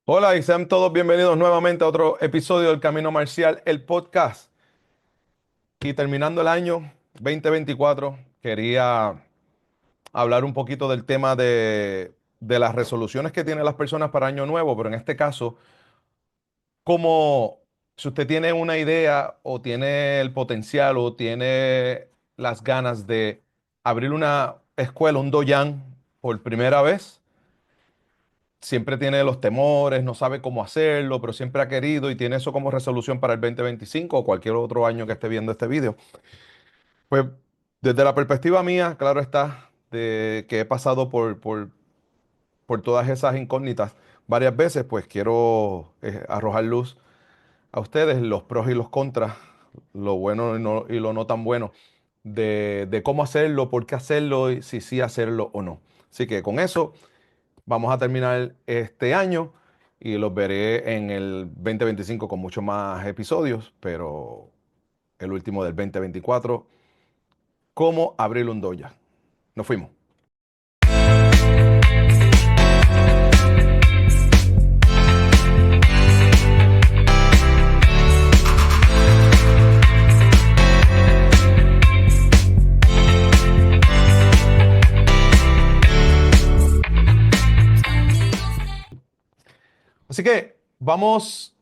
Hola y sean todos bienvenidos nuevamente a otro episodio del Camino Marcial, el podcast. Y terminando el año 2024, quería hablar un poquito del tema de las resoluciones que tienen las personas para Año Nuevo, pero en este caso, como si usted tiene una idea o tiene el potencial o tiene las ganas de abrir una escuela, un doyan por primera vez, siempre tiene los temores, no sabe cómo hacerlo, pero siempre ha querido y tiene eso como resolución para el 2025 o cualquier otro año que esté viendo este video. Pues desde la perspectiva mía, claro está, de que he pasado por todas esas incógnitas varias veces, pues quiero arrojar luz a ustedes los pros y los contras, lo bueno y lo no tan bueno de cómo hacerlo, por qué hacerlo y si sí hacerlo o no. Así que con eso vamos a terminar este año y los veré en el 2025 con muchos más episodios, pero el último del 2024, cómo abrir un doya. Nos fuimos. Así que vamos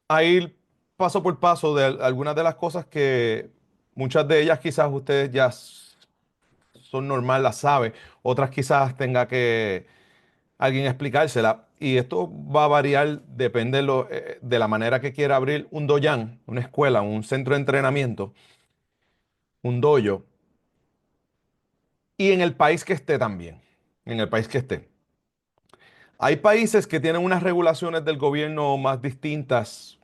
a ir paso por paso de algunas de las cosas que muchas de ellas quizás ustedes ya son normal, las saben, otras quizás tenga que alguien explicársela. Y esto va a variar, depende de la manera que quiera abrir un doyan, una escuela, un centro de entrenamiento, un dojo, y en el país que esté también, en el país que esté. Hay países que tienen unas regulaciones del gobierno más distintas,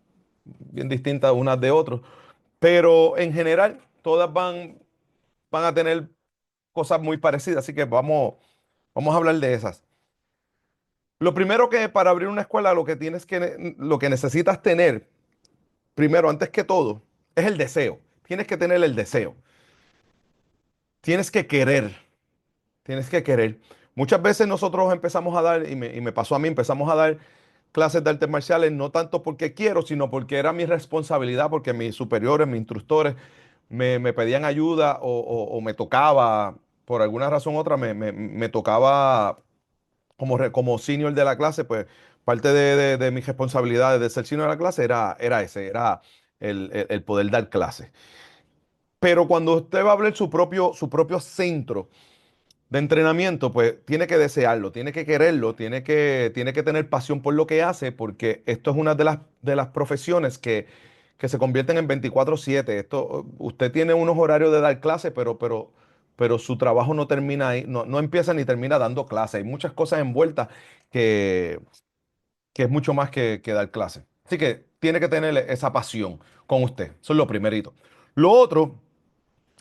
bien distintas unas de otros, pero en general todas van a tener cosas muy parecidas, así que vamos a hablar de esas. Lo primero que para abrir una escuela lo que necesitas tener primero, antes que todo, es el deseo. Tienes que tener el deseo. Tienes que querer. Tienes que querer. Muchas veces nosotros empezamos a dar, y me pasó a mí, empezamos a dar clases de artes marciales, no tanto porque quiero, sino porque era mi responsabilidad, porque mis superiores, mis instructores me pedían ayuda o me tocaba, por alguna razón u otra, me tocaba como senior de la clase, pues parte de mis responsabilidades de ser senior de la clase era el poder dar clases. Pero cuando usted va a abrir su propio centro de entrenamiento, pues tiene que desearlo, tiene que quererlo, tiene que tener pasión por lo que hace, porque esto es una de las profesiones que se convierten en 24/7. Esto, usted tiene unos horarios de dar clases, pero su trabajo no termina ahí, no empieza ni termina dando clases. Hay muchas cosas envueltas que, que es mucho más que dar clases. Así que tiene que tener esa pasión con usted. Eso es lo primerito. Lo otro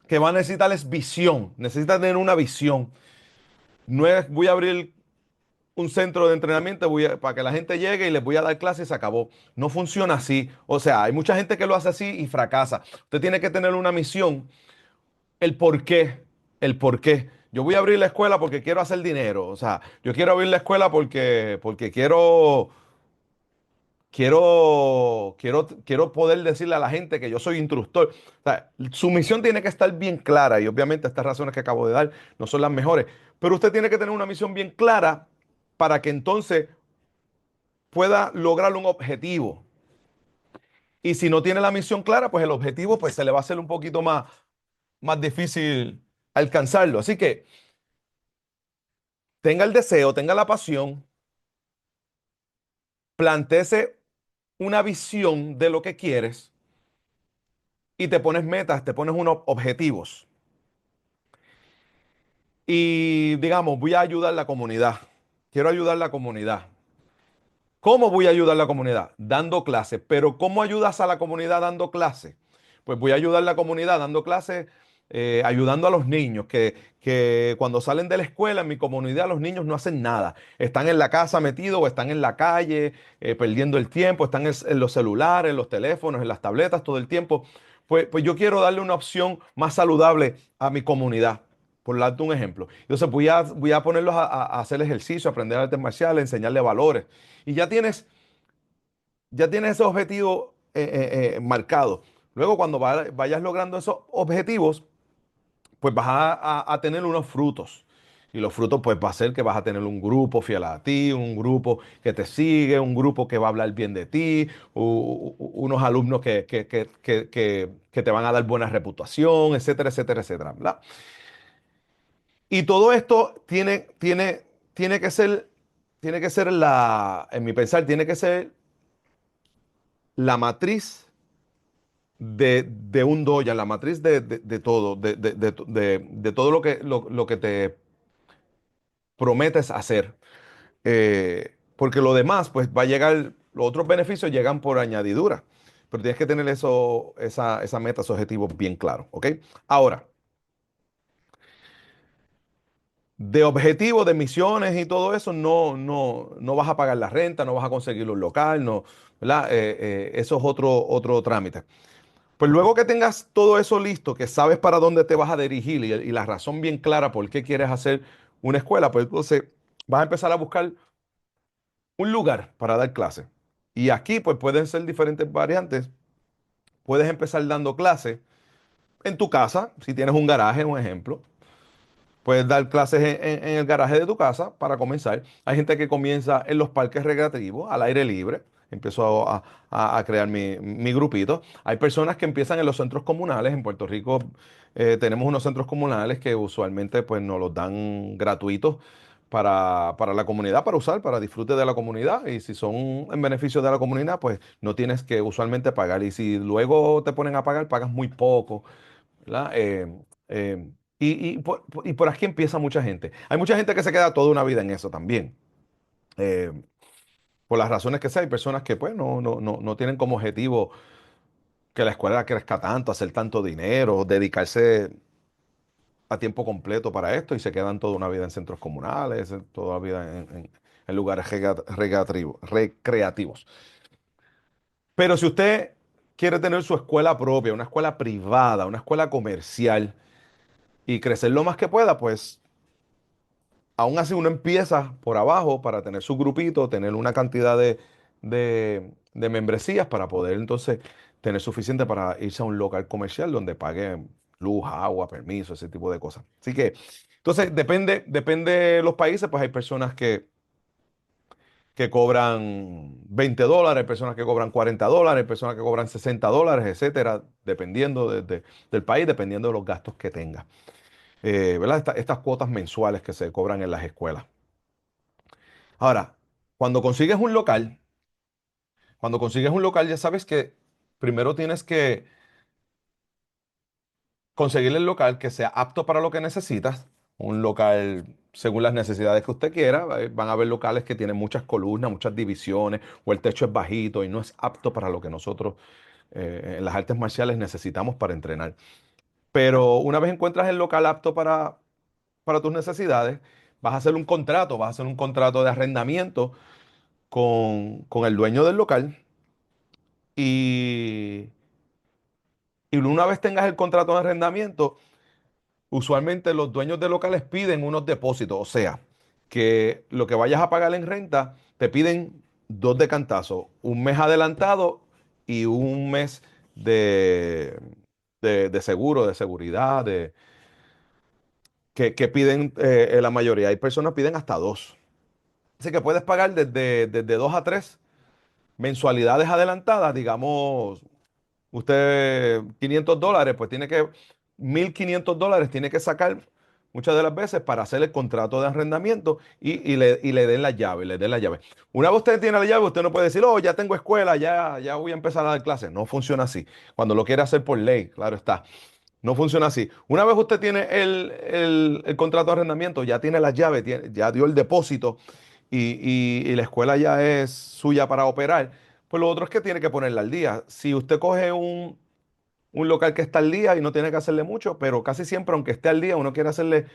que va a necesitar es visión. Necesita tener una visión. No es voy a abrir un centro de entrenamiento para que la gente llegue y les voy a dar clases y se acabó. No funciona así. O sea, hay mucha gente que lo hace así y fracasa. Usted tiene que tener una misión, el por qué, el por qué. Yo voy a abrir la escuela porque quiero hacer dinero. O sea, yo quiero abrir la escuela porque quiero poder decirle a la gente que yo soy instructor. O sea, su misión tiene que estar bien clara y obviamente estas razones que acabo de dar no son las mejores, pero usted tiene que tener una misión bien clara para que entonces pueda lograr un objetivo. Y si no tiene la misión clara, pues el objetivo pues se le va a hacer un poquito más difícil alcanzarlo. Así que tenga el deseo, tenga la pasión, plantéese una visión de lo que quieres y te pones metas, te pones unos objetivos. Y digamos, voy a ayudar a la comunidad. Quiero ayudar a la comunidad. ¿Cómo voy a ayudar a la comunidad? Dando clases. Pero ¿cómo ayudas a la comunidad dando clases? Pues voy a ayudar a la comunidad dando clases, ayudando a los niños, que cuando salen de la escuela en mi comunidad los niños no hacen nada. Están en la casa metidos o están en la calle, perdiendo el tiempo, están en los celulares, en los teléfonos, en las tabletas todo el tiempo. Pues yo quiero darle una opción más saludable a mi comunidad. por darte un ejemplo. Entonces voy a ponerlos a hacer ejercicio, a aprender artes marciales, enseñarle valores. Y ya tienes ese objetivo marcado. Luego, cuando vayas logrando esos objetivos, pues vas a tener unos frutos. Y los frutos, pues va a ser que vas a tener un grupo fiel a ti, un grupo que te sigue, un grupo que va a hablar bien de ti, unos alumnos que te van a dar buena reputación, etcétera, etcétera, etcétera, ¿verdad? Y todo esto tiene que ser en mi pensar, tiene que ser la matriz de un doya, la matriz de todo, de todo lo que te prometes hacer. Porque lo demás, pues va a llegar, los otros beneficios llegan por añadidura. Pero tienes que tener esa meta, esos objetivos bien claros, ¿ok? Ahora, de objetivos, de misiones y todo eso, no vas a pagar la renta, no vas a conseguir un local, no, ¿verdad? Eso es otro trámite. Pues luego que tengas todo eso listo, que sabes para dónde te vas a dirigir y la razón bien clara por qué quieres hacer una escuela, pues entonces vas a empezar a buscar un lugar para dar clases. Y aquí pues pueden ser diferentes variantes. Puedes empezar dando clases en tu casa, si tienes un garaje, un ejemplo. Puedes dar clases en el garaje de tu casa para comenzar. Hay gente que comienza en los parques recreativos, al aire libre. Empiezo a crear mi grupito. Hay personas que empiezan en los centros comunales. En Puerto Rico tenemos unos centros comunales que usualmente pues, nos los dan gratuitos para la comunidad, para usar, para disfrute de la comunidad. Y si son en beneficio de la comunidad, pues no tienes que usualmente pagar. Y si luego te ponen a pagar, pagas muy poco. ¿Verdad? Y por aquí empieza mucha gente. Hay mucha gente que se queda toda una vida en eso también. Eh, por las razones que sea, hay personas que pues no tienen como objetivo que la escuela crezca tanto, hacer tanto dinero, dedicarse a tiempo completo para esto y se quedan toda una vida en centros comunales, toda la vida en lugares recreativos. Pero si usted quiere tener su escuela propia, una escuela privada, una escuela comercial y crecer lo más que pueda, pues aún así uno empieza por abajo para tener su grupito, tener una cantidad de membresías para poder entonces tener suficiente para irse a un local comercial donde pague luz, agua, permiso, ese tipo de cosas. Así que, entonces, depende de los países, pues hay personas que cobran $20, hay personas que cobran $40, hay personas que cobran $60, etcétera, dependiendo del país, dependiendo de los gastos que tenga. ¿Verdad? Estas cuotas mensuales que se cobran en las escuelas. Ahora, cuando consigues un local, cuando consigues un local, ya sabes que primero tienes que conseguir el local que sea apto para lo que necesitas. Un local según las necesidades que usted quiera. Van a haber locales que tienen muchas columnas, muchas divisiones, o el techo es bajito y no es apto para lo que nosotros en las artes marciales necesitamos para entrenar. Pero una vez encuentras el local apto para tus necesidades, vas a hacer un contrato de arrendamiento con el dueño del local y, y una vez tengas el contrato de arrendamiento, usualmente los dueños de locales piden unos depósitos, o sea, que lo que vayas a pagar en renta te piden dos de cantazo, un mes adelantado y un mes de, de seguro, de seguridad, que piden la mayoría. Hay personas que piden hasta dos. Así que puedes pagar desde dos a tres mensualidades adelantadas, digamos, usted $500, pues tiene que, $1,500 tiene que sacar muchas de las veces para hacer el contrato de arrendamiento y le den la llave, le den la llave. Una vez usted tiene la llave, usted no puede decir, oh, ya tengo escuela, ya voy a empezar a dar clases. No funciona así. Cuando lo quiere hacer por ley, claro está. No funciona así. Una vez usted tiene el contrato de arrendamiento, ya tiene las llaves, ya dio el depósito y la escuela ya es suya para operar, pues lo otro es que tiene que ponerla al día. Si usted coge un local que está al día y no tiene que hacerle mucho, pero casi siempre, aunque esté al día, uno quiere hacerle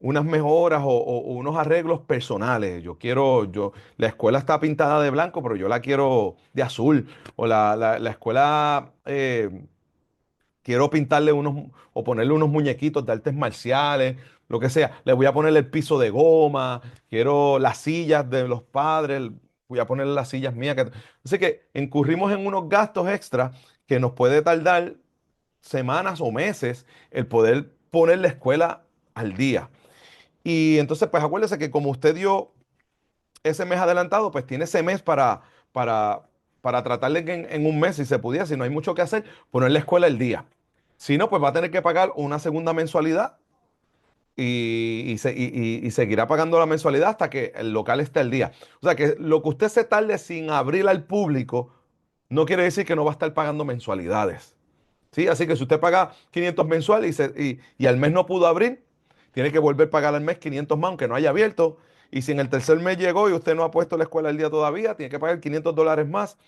unas mejoras o unos arreglos personales. La escuela está pintada de blanco, pero yo la quiero de azul. O la escuela, quiero pintarle o ponerle unos muñequitos de artes marciales, lo que sea. Le voy a poner el piso de goma, quiero las sillas de los padres, voy a poner las sillas mías. Así que incurrimos en unos gastos extra que nos puede tardar semanas o meses el poder poner la escuela al día. Y entonces, pues acuérdese que como usted dio ese mes adelantado, pues tiene ese mes para, para tratarle en un mes, si se pudiera, si no hay mucho que hacer, poner la escuela al día. Si no, pues va a tener que pagar una segunda mensualidad y seguirá pagando la mensualidad hasta que el local esté al día. O sea que lo que usted se tarde sin abrir al público no quiere decir que no va a estar pagando mensualidades. ¿Sí? Así que si usted paga 500 mensual y al mes no pudo abrir, tiene que volver a pagar al mes 500 más, aunque no haya abierto. Y si en el tercer mes llegó y usted no ha puesto la escuela al día todavía, tiene que pagar $500 más.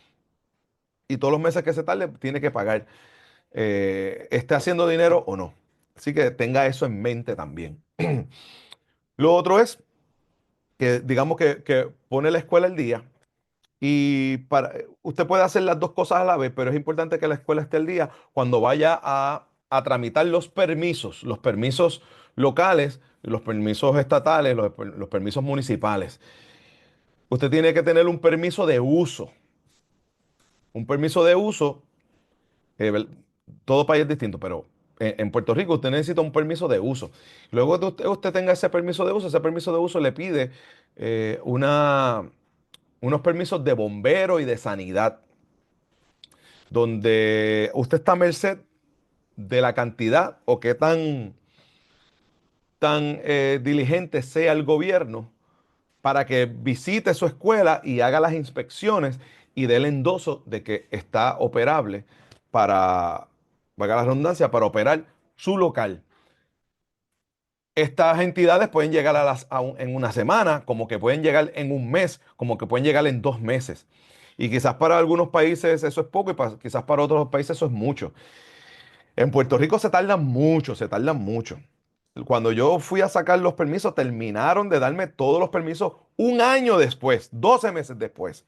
Y todos los meses que se tarde, tiene que pagar. Esté haciendo dinero o no. Así que tenga eso en mente también. Lo otro es que digamos que pone la escuela al día y usted puede hacer las dos cosas a la vez, pero es importante que la escuela esté al día cuando vaya a tramitar los permisos locales, los permisos estatales, los permisos municipales. Usted tiene que tener un permiso de uso. Un permiso de uso, todo país es distinto, pero en Puerto Rico usted necesita un permiso de uso. Luego de usted tenga ese permiso de uso le pide unos permisos de bombero y de sanidad, donde usted está a merced de la cantidad o qué tan diligente sea el gobierno para que visite su escuela y haga las inspecciones y dé el endoso de que está operable para, valga la redundancia, para operar su local. Estas entidades pueden llegar en una semana, como que pueden llegar en un mes, como que pueden llegar en 2 meses. Y quizás para algunos países eso es poco y quizás para otros países eso es mucho. En Puerto Rico se tardan mucho, se tardan mucho. Cuando yo fui a sacar los permisos, terminaron de darme todos los permisos un año después, 12 meses después.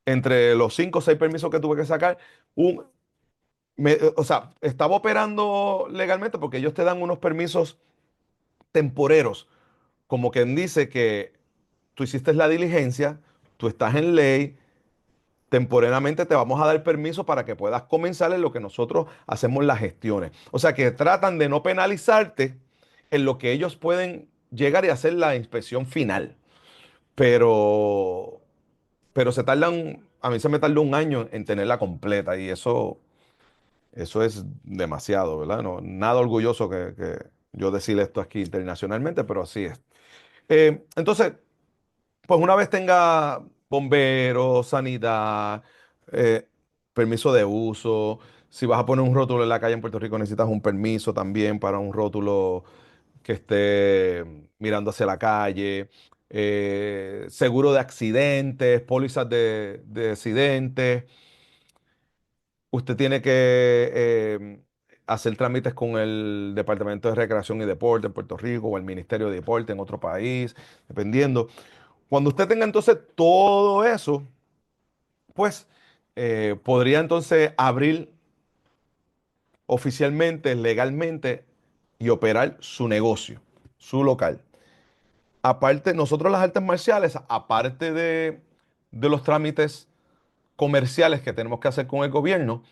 Entre los 5 o 6 permisos que tuve que sacar, un, o sea, estaba operando legalmente porque ellos te dan unos permisos temporeros, como quien dice que tú hiciste la diligencia, tú estás en ley, temporalmente te vamos a dar permiso para que puedas comenzar en lo que nosotros hacemos las gestiones. O sea que tratan de no penalizarte en lo que ellos pueden llegar y hacer la inspección final. Pero, pero a mí se me tardó un año en tenerla completa y eso es demasiado, ¿verdad? No, nada orgulloso que yo decir esto aquí internacionalmente, pero así es. Entonces, pues una vez tenga bomberos, sanidad, eh, permiso de uso, si vas a poner un rótulo en la calle en Puerto Rico necesitas un permiso también para un rótulo que esté mirando hacia la calle, seguro de accidentes, pólizas de accidentes. Usted tiene que hacer trámites con el Departamento de Recreación y Deporte en Puerto Rico o el Ministerio de Deporte en otro país, dependiendo. Cuando usted tenga entonces todo eso, pues podría entonces abrir oficialmente, legalmente y operar su negocio, su local. Aparte, nosotros las artes marciales, aparte de los trámites comerciales que tenemos que hacer con el gobierno,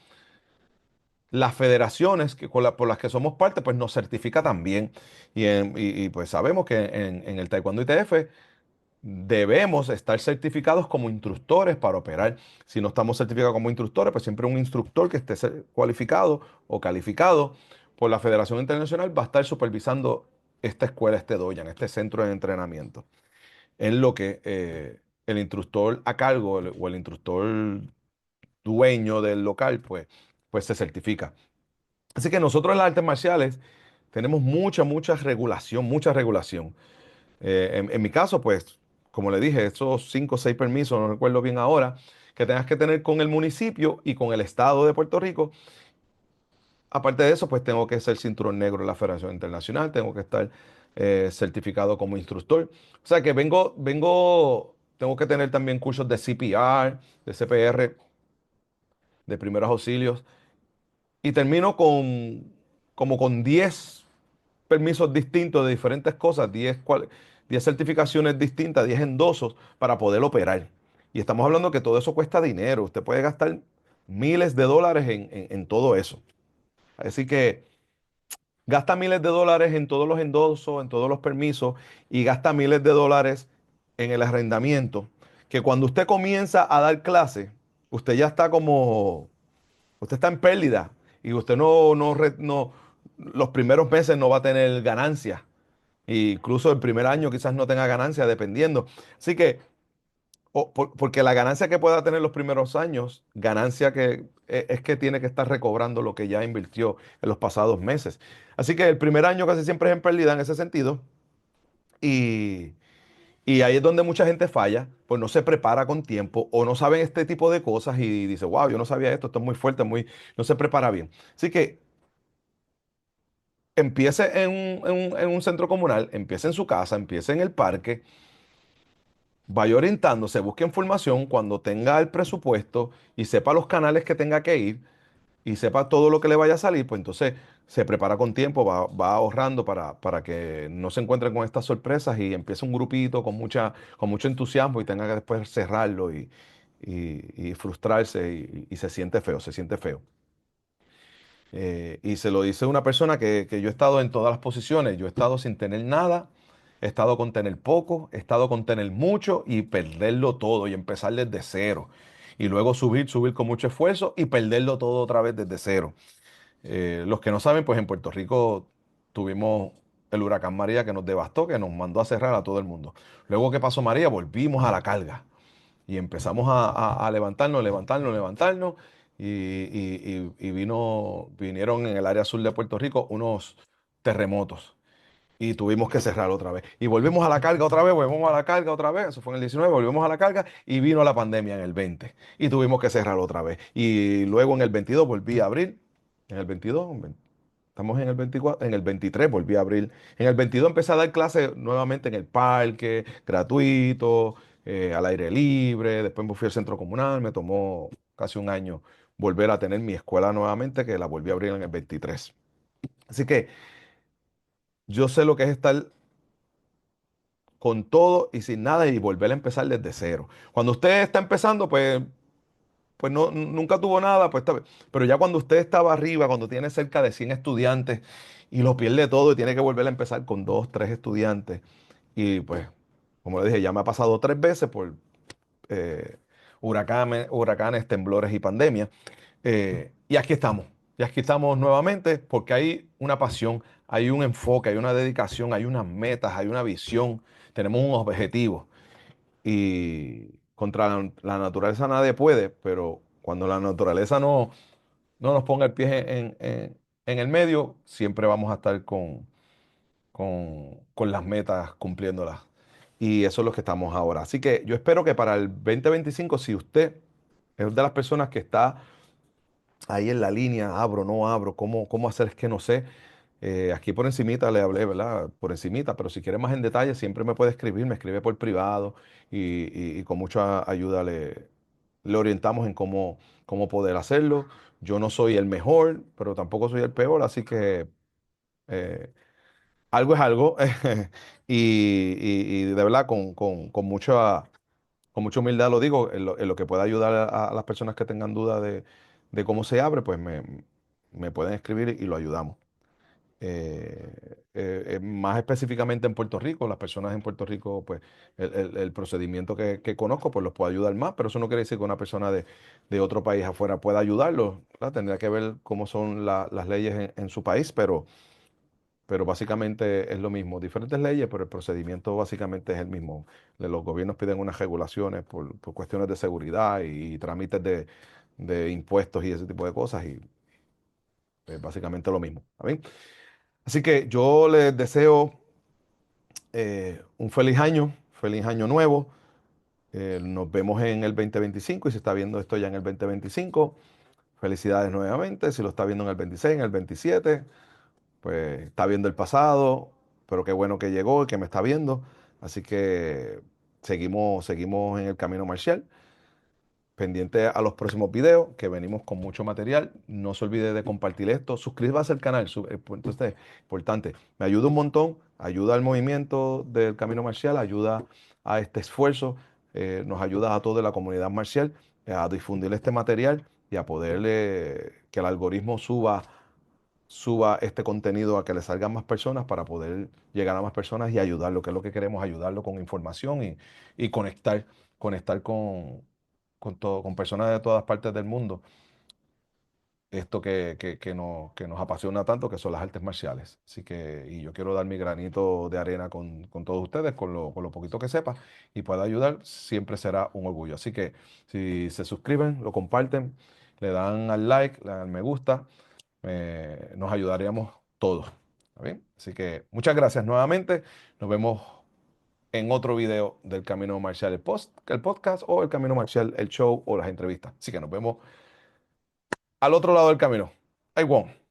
las federaciones por las que somos parte, pues nos certifica también. Y, pues sabemos que en el Taekwondo ITF debemos estar certificados como instructores para operar. Si no estamos certificados como instructores, pues siempre un instructor que esté cualificado o calificado por la Federación Internacional va a estar supervisando esta escuela, este doyan, este centro de entrenamiento, en lo que el instructor a cargo o el instructor dueño del local, pues se certifica. Así que nosotros en las artes marciales tenemos mucha regulación, mucha regulación. En mi caso, pues, como le dije, esos 5 o 6 permisos, no recuerdo bien ahora, que tengas que tener con el municipio y con el estado de Puerto Rico. Aparte de eso, pues tengo que ser cinturón negro en la Federación Internacional, tengo que estar certificado como instructor. O sea que tengo que tener también cursos de CPR, de CPR, de primeros auxilios, y termino como con 10 permisos distintos de diferentes cosas, 10 certificaciones distintas, 10 endosos para poder operar. Y estamos hablando que todo eso cuesta dinero. Usted puede gastar miles de dólares en todo eso. Así que gasta miles de dólares en todos los endosos, en todos los permisos y gasta miles de dólares en el arrendamiento, que cuando usted comienza a dar clase, usted ya está como, usted está en pérdida y usted los primeros meses no va a tener ganancias. E incluso el primer año quizás no tenga ganancia, dependiendo. Así que porque la ganancia que pueda tener los primeros años, ganancia que es que tiene que estar recobrando lo que ya invirtió en los pasados meses. Así que el primer año casi siempre es en pérdida en ese sentido. Y, y ahí es donde mucha gente falla, pues no se prepara con tiempo o no saben este tipo de cosas y dice, wow, yo no sabía esto, esto es muy fuerte, no se prepara bien. Así que empiece en un centro comunal, empiece en su casa, empiece en el parque, vaya orientándose, busque información cuando tenga el presupuesto y sepa los canales que tenga que ir y sepa todo lo que le vaya a salir, pues entonces se prepara con tiempo, va ahorrando para que no se encuentre con estas sorpresas y empiece un grupito con mucho entusiasmo y tenga que después cerrarlo y frustrarse y se siente feo, se siente feo. Y se lo dice una persona que yo he estado en todas las posiciones. Yo he estado sin tener nada, he estado con tener poco, he estado con tener mucho y perderlo todo y empezar desde cero. Y luego subir con mucho esfuerzo y perderlo todo otra vez desde cero. Los que no saben, pues en Puerto Rico tuvimos el huracán María que nos devastó, que nos mandó a cerrar a todo el mundo. Luego que pasó María, volvimos a la carga y empezamos a levantarnos y vinieron en el área sur de Puerto Rico unos terremotos y tuvimos que cerrar otra vez. Y volvimos a la carga otra vez, volvemos a la carga otra vez, eso fue en el 19, volvimos a la carga y vino la pandemia en el 20 y tuvimos que cerrar otra vez. Y luego en el 22 volví a abrir, en el 22, estamos en el 24, en el 23 volví a abrir. En el 22 empecé a dar clases nuevamente en el parque, gratuito, al aire libre. Después me fui al centro comunal. Me tomó casi un año volver a tener mi escuela nuevamente, que la volví a abrir en el 23. Así que yo sé lo que es estar con todo y sin nada y volver a empezar desde cero. Cuando usted está empezando, pues no, nunca tuvo nada, pues está bien. Pero ya cuando usted estaba arriba, cuando tiene cerca de 100 estudiantes y lo pierde todo y tiene que volver a empezar con dos, tres estudiantes. Y pues, como le dije, ya me ha pasado tres veces por huracanes, temblores y pandemia. Y aquí estamos. Y aquí estamos nuevamente porque hay una pasión, hay un enfoque, hay una dedicación, hay unas metas, hay una visión, tenemos un objetivo. Y contra la naturaleza nadie puede, pero cuando la naturaleza no nos ponga el pie en el medio, siempre vamos a estar con las metas cumpliéndolas. Y eso es lo que estamos ahora. Así que yo espero que para el 2025, si usted es de las personas que está ahí en la línea, abro, no abro, cómo hacer es que no sé. Aquí por encimita le hablé, ¿verdad? Por encimita, pero si quiere más en detalle, siempre me puede escribir, me escribe por privado y con mucha ayuda le orientamos en cómo poder hacerlo. Yo no soy el mejor, pero tampoco soy el peor, así que eh, algo es algo. Y de verdad, con mucha humildad lo digo, en lo que pueda ayudar a las personas que tengan duda de cómo se abre, pues me pueden escribir y lo ayudamos. Más específicamente en Puerto Rico, las personas en Puerto Rico, pues el procedimiento que conozco, pues los puedo ayudar más, pero eso no quiere decir que una persona de otro país afuera pueda ayudarlos, ¿verdad? Tendría que ver cómo son las leyes en su país, pero básicamente es lo mismo, diferentes leyes, pero el procedimiento básicamente es el mismo. Los gobiernos piden unas regulaciones por cuestiones de seguridad y trámites de impuestos y ese tipo de cosas, y es básicamente lo mismo. ¿Está bien? Así que yo les deseo un feliz año nuevo. Nos vemos en el 2025 y si está viendo esto ya en el 2025, felicidades nuevamente. Si lo está viendo en el 26, en el 27, pues está viendo el pasado, pero qué bueno que llegó y que me está viendo. Así que seguimos en el camino marcial. pendiente a los próximos videos, que venimos con mucho material. No se olvide de compartir esto. Suscríbase al canal. Entonces, importante. Me ayuda un montón. Ayuda al movimiento del Camino Marcial. Ayuda a este esfuerzo. Nos ayuda a toda la comunidad marcial a difundir este material y a poder que el algoritmo suba este contenido a que le salgan más personas para poder llegar a más personas y ayudarlo, que es lo que queremos, ayudarlo con información y conectar con personas de todas partes del mundo. Esto que nos apasiona tanto, que son las artes marciales. Así que, y yo quiero dar mi granito de arena con todos ustedes, con lo poquito que sepa, y pueda ayudar, siempre será un orgullo. Así que si se suscriben, lo comparten, le dan al like, le dan al me gusta, nos ayudaríamos todos. ¿Está bien? Así que muchas gracias nuevamente. Nos vemos en otro video del Camino Marcial, el podcast o el Camino Marcial, el show o las entrevistas. Así que nos vemos al otro lado del camino. I won.